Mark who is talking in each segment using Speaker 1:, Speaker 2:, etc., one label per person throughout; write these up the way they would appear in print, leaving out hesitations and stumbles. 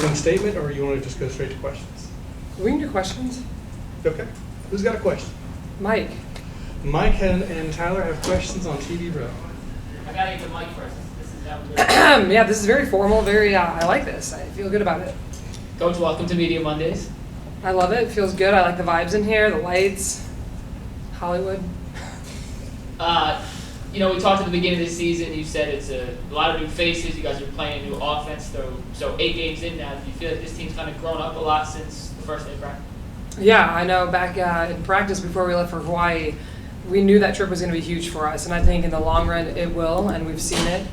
Speaker 1: closing statement, or you want to just go straight to questions?
Speaker 2: We can do questions.
Speaker 1: Okay. Who's got a question?
Speaker 2: Mike.
Speaker 1: Mike and Tyler have questions on TV Row.
Speaker 3: I gotta get the mic first. This is how we're
Speaker 2: Yeah, this is very formal. I like this. I feel good about it.
Speaker 3: Coach, welcome to Media Mondays.
Speaker 2: I love it. It feels good. I like the vibes in here, the lights, Hollywood.
Speaker 3: We talked at the beginning of the season. You said it's a lot of new faces. You guys are playing a new offense, so 8 games in now. Do you feel like this team's kind of grown up a lot since the first day of practice?
Speaker 2: Yeah, I know. Back in practice before we left for Hawaii, we knew that trip was going to be huge for us, and I think in the long run it will, and we've seen it.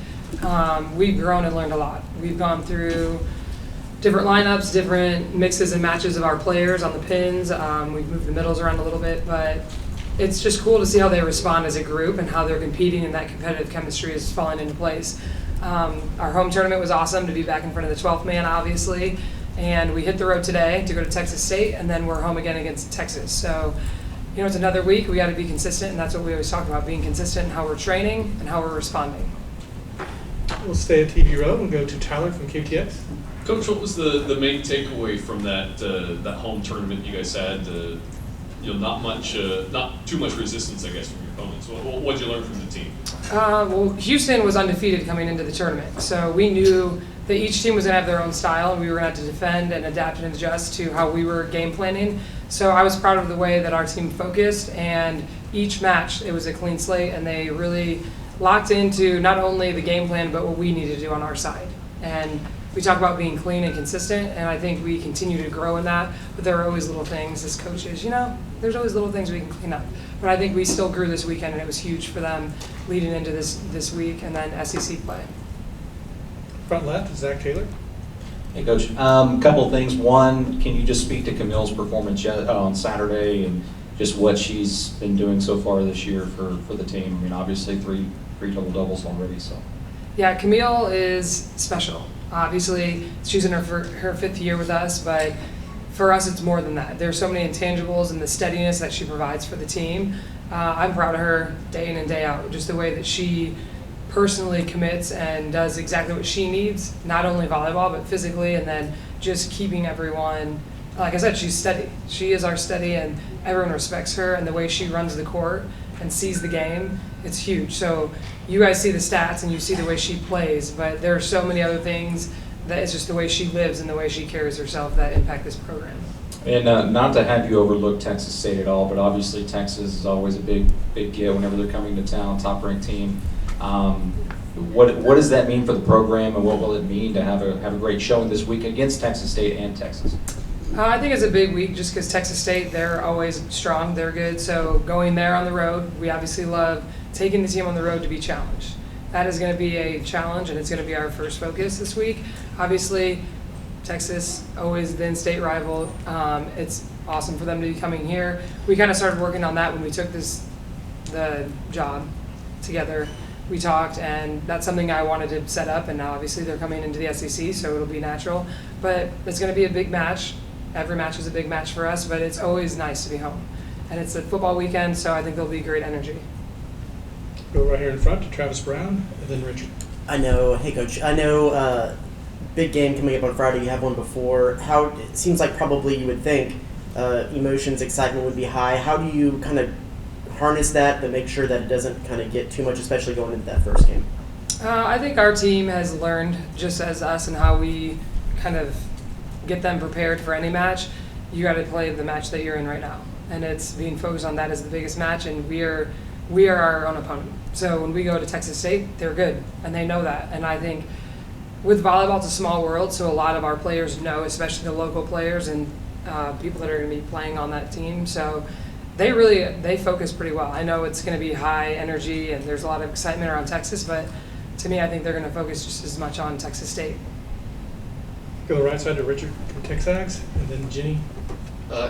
Speaker 2: We've grown and learned a lot. We've gone through different lineups, different mixes and matches of our players on the pins. We've moved the middles around a little bit, but it's just cool to see how they respond as a group and how they're competing, and that competitive chemistry is falling into place. Our home tournament was awesome to be back in front of the 12th man, obviously, and we hit the road today to go to Texas State, and then we're home again against Texas. So, it's another week. We got to be consistent, and that's what we always talk about, being consistent in how we're training and how we're responding.
Speaker 1: We'll stay at TV Row and go to Tyler from KTX.
Speaker 4: Coach, what was the main takeaway from that home tournament you guys had? Not too much resistance, I guess, from your opponents. What did you learn from the team?
Speaker 2: Well, Houston was undefeated coming into the tournament, so we knew that each team was going to have their own style, and we were going to have to defend and adapt and adjust to how we were game planning. So I was proud of the way that our team focused, and each match, it was a clean slate, and they really locked into not only the game plan, but what we needed to do on our side. And we talk about being clean and consistent, and I think we continue to grow in that, but there are always little things as coaches, there's always little things we can clean up. But I think we still grew this weekend, and it was huge for them leading into this week, and then SEC play.
Speaker 1: Front left, Zach Taylor.
Speaker 5: Hey, Coach. Couple of things. One, can you just speak to Camille's performance on Saturday and just what she's been doing so far this year for the team? I mean, obviously three double doubles already. So.
Speaker 2: Yeah, Camille is special. Obviously, she's in her 5th year with us, but for us, it's more than that. There's so many intangibles and the steadiness that she provides for the team. I'm proud of her day in and day out, just the way that she personally commits and does exactly what she needs, not only volleyball, but physically, and then just keeping everyone, like I said, she's steady. She is our steady, and everyone respects her, and the way she runs the court and sees the game, it's huge. So you guys see the stats and you see the way she plays, but there are so many other things that it's just the way she lives and the way she carries herself that impact this program.
Speaker 5: And not to have you overlook Texas State at all, but obviously Texas is always a big get whenever they're coming to town, top-ranked team. What does that mean for the program, and what will it mean to have a great showing this week against Texas State and Texas?
Speaker 2: I think it's a big week just because Texas State, they're always strong, they're good. So going there on the road, we obviously love taking the team on the road to be challenged. That is going to be a challenge, and it's going to be our first focus this week. Obviously, Texas, always the in-state rival. It's awesome for them to be coming here. We kind of started working on that when we took the job together. We talked, and that's something I wanted to set up, and now obviously they're coming into the SEC, so it'll be natural. But it's going to be a big match. Every match is a big match for us, but it's always nice to be home. And it's a football weekend, so I think there'll be great energy.
Speaker 1: Go right here in front to Travis Brown, and then Richard.
Speaker 6: Hey Coach, I know big game coming up on Friday, you have one before. It seems like probably you would think emotions, excitement would be high. How do you kind of harness that but make sure that it doesn't kind of get too much, especially going into that first game?
Speaker 2: I think our team has learned, just as us, and how we kind of get them prepared for any match. You got to play the match that you're in right now, and it's being focused on that as the biggest match, and we are our own opponent. So when we go to Texas State, they're good, and they know that. And I think with volleyball, it's a small world, so a lot of our players know, especially the local players and people that are going to be playing on that team. So they focus pretty well. I know it's going to be high energy, and there's a lot of excitement around Texas, but to me, I think they're going to focus just as much on Texas State.
Speaker 1: Go right side to Richard from Texas, and then Jenny.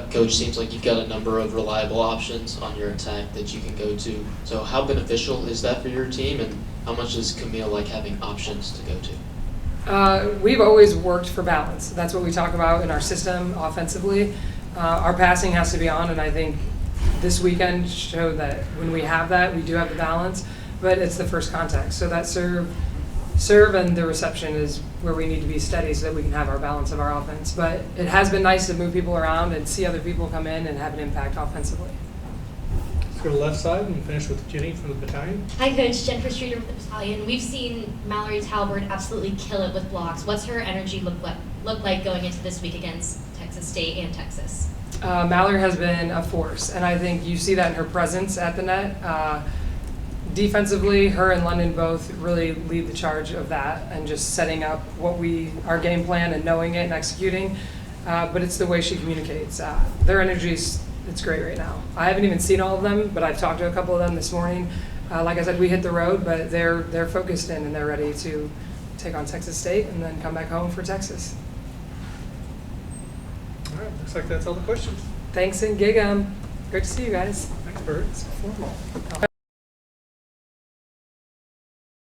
Speaker 7: Coach, seems like you've got a number of reliable options on your attack that you can go to. So how beneficial is that for your team, and how much does Camille like having options to go to?
Speaker 2: We've always worked for balance. That's what we talk about in our system offensively. Our passing has to be on, and I think this weekend showed that when we have that, we do have the balance, but it's the first contact. So that serve, serve and the reception is where we need to be steady so that we can have our balance of our offense. But it has been nice to move people around and see other people come in and have an impact offensively.
Speaker 1: Let's go to the left side and finish with Jenny from the battalion.
Speaker 8: Hi, Coach. Jennifer Streeter with the battalion. We've seen Mallory Talbert absolutely kill it with blocks. What's her energy look like going into this week against Texas State and Texas?
Speaker 2: Mallory has been a force, and I think you see that in her presence at the net. Defensively, her and London both really lead the charge of that and just setting up our game plan and knowing it and executing. But it's the way she communicates. Their energy it's great right now. I haven't even seen all of them, but I've talked to a couple of them this morning. Like I said, we hit the road, but they're focused in and they're ready to take on Texas State and then come back home for Texas.
Speaker 1: All right, looks like that's all the questions.
Speaker 2: Thanks and gig 'em. Great to see you guys.
Speaker 1: Thanks, Bert. It's formal.